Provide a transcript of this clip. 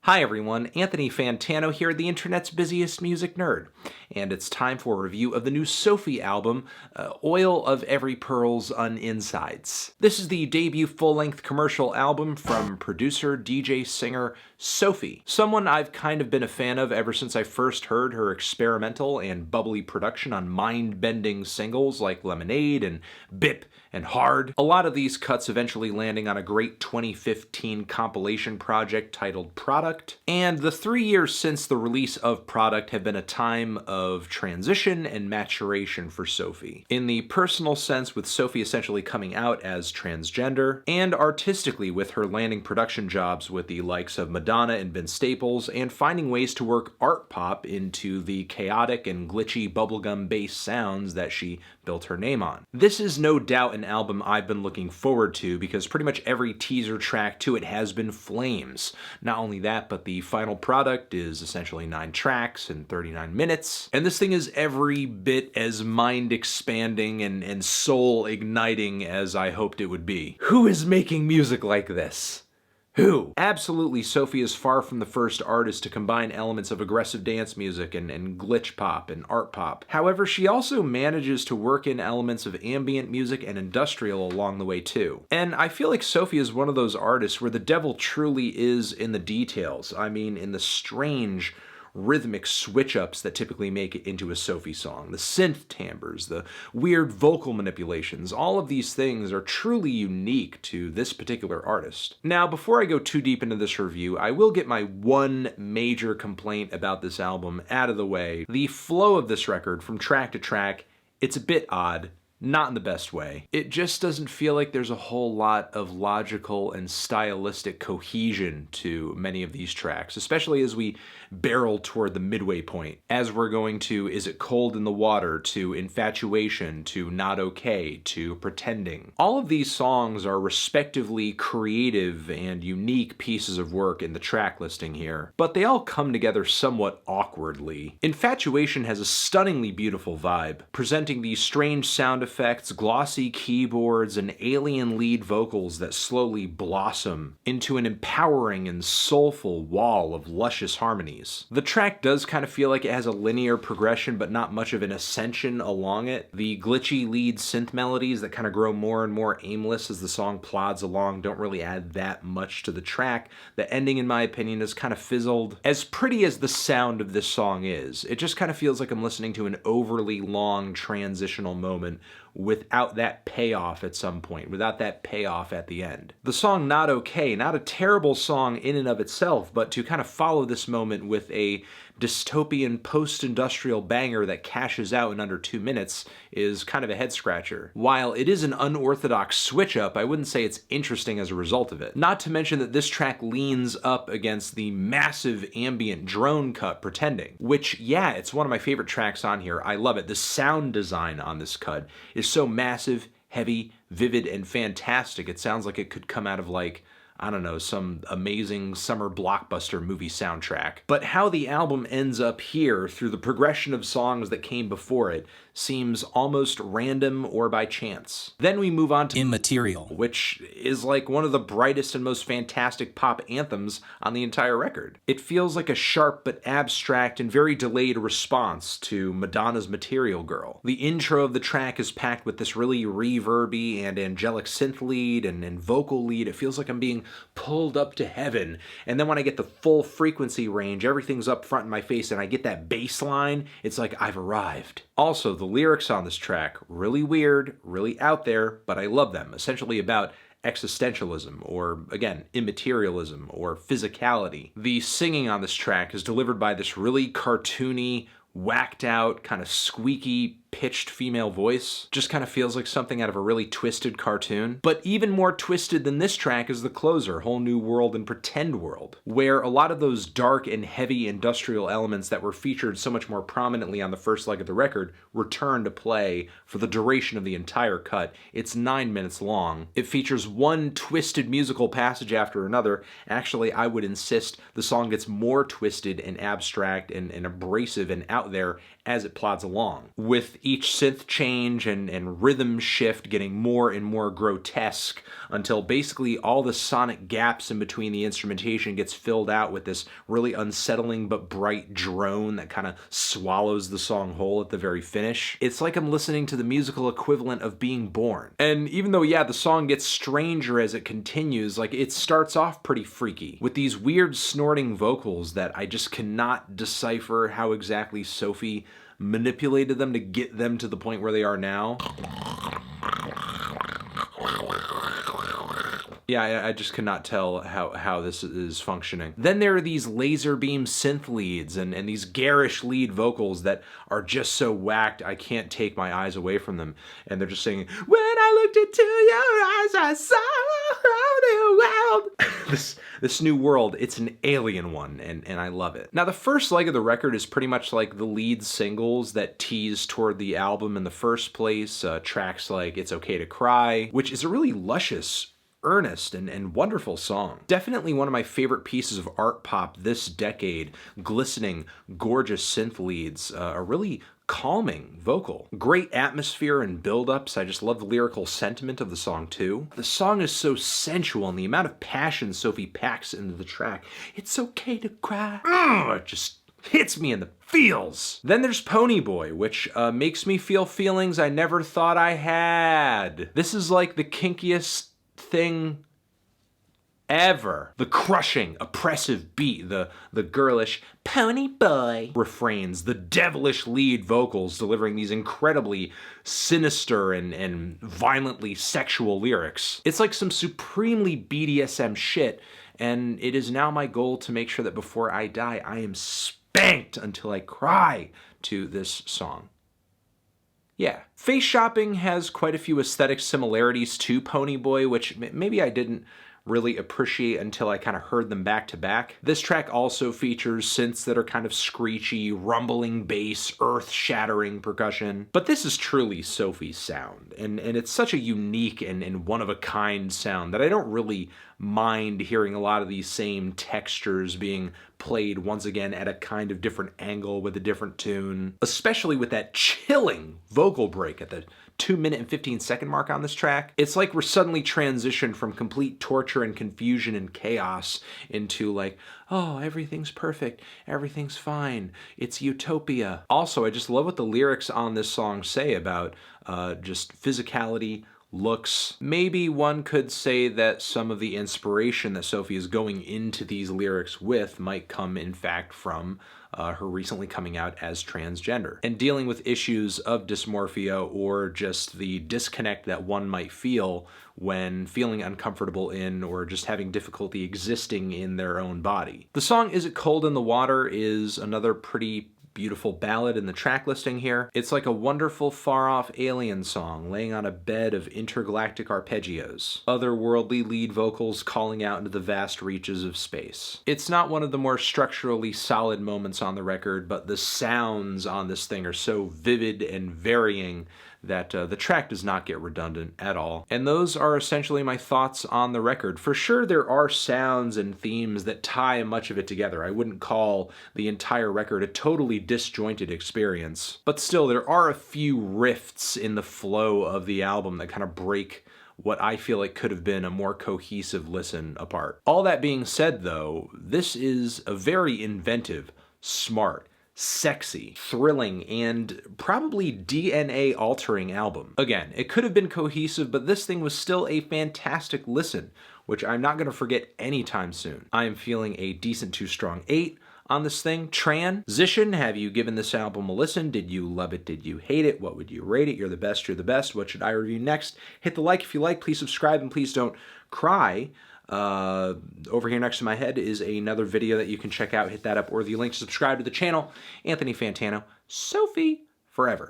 Hi everyone, Anthony Fantano here, the internet's busiest music nerd, and it's time for a review of the new SOPHIE album, Oil of Every Pearl's Insides. This is the debut full-length commercial album from producer, DJ, singer SOPHIE, someone I've kind of been a fan of ever since I first heard her experimental and bubbly production on mind-bending singles like Lemonade and Bip and Hard. A lot of these cuts eventually landing on a great 2015 compilation project titled Product. And the 3 years since the release of Product have been a time of transition and maturation for SOPHIE. In the personal sense, with SOPHIE essentially coming out as transgender, and artistically with her landing production jobs with the likes of Madonna and Vince Staples, and finding ways to work art pop into the chaotic and glitchy bubblegum-based sounds that she built her name on. This is no doubt an album I've been looking forward to because pretty much every teaser track to it has been flames. Not only that, but the final product is essentially 9 tracks in 39 minutes, and this thing is every bit as mind-expanding and soul-igniting as I hoped it would be. Who is making music like this? Who? Absolutely, SOPHIE is far from the first artist to combine elements of aggressive dance music and glitch pop and art pop. However, she also manages to work in elements of ambient music and industrial along the way too. And I feel like SOPHIE is one of those artists where the devil truly is in the details. I mean, in the strange rhythmic switch-ups that typically make it into a SOPHIE song, the synth timbres, the weird vocal manipulations, all of these things are truly unique to this particular artist. Now, before I go too deep into this review, I will get my one major complaint about this album out of the way. The flow of this record from track to track, it's a bit odd. Not in the best way. It just doesn't feel like there's a whole lot of logical and stylistic cohesion to many of these tracks, especially as we barrel toward the midway point. As we're going to Is It Cold in the Water, to Infatuation, to Not Okay, to Pretending. All of these songs are respectively creative and unique pieces of work in the track listing here, but they all come together somewhat awkwardly. Infatuation has a stunningly beautiful vibe, presenting these strange sound effects, glossy keyboards, and alien lead vocals that slowly blossom into an empowering and soulful wall of luscious harmonies. The track does kind of feel like it has a linear progression, but not much of an ascension along it. The glitchy lead synth melodies that kind of grow more and more aimless as the song plods along don't really add that much to the track. The ending, in my opinion, is kind of fizzled. As pretty as the sound of this song is, it just kind of feels like I'm listening to an overly long transitional moment without that payoff at some point, without that payoff at the end. The song Not Okay, not a terrible song in and of itself, but to kind of follow this moment with a dystopian post-industrial banger that cashes out in under 2 minutes is kind of a head-scratcher. While it is an unorthodox switch-up, I wouldn't say it's interesting as a result of it. Not to mention that this track leans up against the massive ambient drone cut Pretending, which, yeah, it's one of my favorite tracks on here. I love it. The sound design on this cut is so massive, heavy, vivid, and fantastic. It sounds like it could come out of, like, I don't know, some amazing summer blockbuster movie soundtrack. But how the album ends up here through the progression of songs that came before it seems almost random or by chance. Then we move on to Immaterial, which is like one of the brightest and most fantastic pop anthems on the entire record. It feels like a sharp but abstract and very delayed response to Madonna's Material Girl. The intro of the track is packed with this really reverby and angelic synth lead and vocal lead. It feels like I'm being pulled up to heaven. And then when I get the full frequency range, everything's up front in my face and I get that bass line, it's like I've arrived. Also, the lyrics on this track, really weird, really out there, but I love them. Essentially about existentialism, or again, immaterialism, or physicality. The singing on this track is delivered by this really cartoony, whacked out, kind of squeaky, pitched female voice. Just kind of feels like something out of a really twisted cartoon. But even more twisted than this track is the closer, Whole New World and Pretend World, where a lot of those dark and heavy industrial elements that were featured so much more prominently on the first leg of the record return to play for the duration of the entire cut. It's 9 minutes long. It features one twisted musical passage after another. Actually, I would insist the song gets more twisted and abstract and abrasive and out there as it plods along, with each synth change and rhythm shift getting more and more grotesque until basically all the sonic gaps in between the instrumentation gets filled out with this really unsettling but bright drone that kind of swallows the song whole at the very finish. It's like I'm listening to the musical equivalent of being born. And even though, yeah, the song gets stranger as it continues, like it starts off pretty freaky with these weird snorting vocals that I just cannot decipher how exactly Sophie manipulated them to get them to the point where they are now. Yeah, I just cannot tell how this is functioning. Then there are these laser beam synth leads and these garish lead vocals that are just so whacked I can't take my eyes away from them. And they're just singing, "When I looked into your eyes, I saw a new world." This new world, it's an alien one, and I love it. Now, the first leg of the record is pretty much like the lead singles that tease toward the album in the first place. Tracks like It's Okay to Cry, which is a really luscious, earnest, and wonderful song. Definitely one of my favorite pieces of art pop this decade. Glistening, gorgeous synth leads, a really calming vocal. Great atmosphere and build-ups. I just love the lyrical sentiment of the song too. The song is so sensual, and the amount of passion Sophie packs into the track. It's okay to cry. It just hits me in the feels. Then there's Ponyboy, which makes me feel feelings I never thought I had. This is like the kinkiest thing ever. The crushing, oppressive beat, the girlish "Pony Boy" refrains, the devilish lead vocals delivering these incredibly sinister and violently sexual lyrics. It's like some supremely BDSM shit, and it is now my goal to make sure that before I die, I am spanked until I cry to this song. Yeah. Face Shopping has quite a few aesthetic similarities to Ponyboy, which maybe I didn't really appreciate until I kind of heard them back to back. This track also features synths that are kind of screechy, rumbling bass, earth-shattering percussion. But this is truly Sophie's sound, and it's such a unique and one-of-a-kind sound that I don't really mind hearing a lot of these same textures being played once again at a kind of different angle with a different tune, especially with that chilling vocal break at the 2-minute and 15-second mark on this track. It's like we're suddenly transitioned from complete torture and confusion and chaos into like, oh, everything's perfect, everything's fine, it's utopia. Also, I just love what the lyrics on this song say about just physicality, looks. Maybe one could say that some of the inspiration that Sophie is going into these lyrics with might come, in fact, from her recently coming out as transgender and dealing with issues of dysmorphia or just the disconnect that one might feel when feeling uncomfortable in or just having difficulty existing in their own body. The song Is It Cold in the Water is another pretty beautiful ballad in the track listing here. It's like a wonderful far-off alien song laying on a bed of intergalactic arpeggios, otherworldly lead vocals calling out into the vast reaches of space. It's not one of the more structurally solid moments on the record, but the sounds on this thing are so vivid and varying that the track does not get redundant at all. And those are essentially my thoughts on the record. For sure, there are sounds and themes that tie much of it together. I wouldn't call the entire record a totally disjointed experience. But still, there are a few rifts in the flow of the album that kind of break what I feel like could have been a more cohesive listen apart. All that being said, though, this is a very inventive, smart, sexy, thrilling, and probably DNA-altering album. Again, it could have been cohesive, but this thing was still a fantastic listen, which I'm not going to forget anytime soon. I am feeling a decent to strong 8 on this thing. Transition, have you given this album a listen? Did you love it? Did you hate it? What would you rate it? You're the best, you're the best. What should I review next? Hit the like if you like, please subscribe, and please don't cry. Over here next to my head is another video that you can check out. Hit that up, or the link to subscribe to the channel. Anthony Fantano, Sophie forever.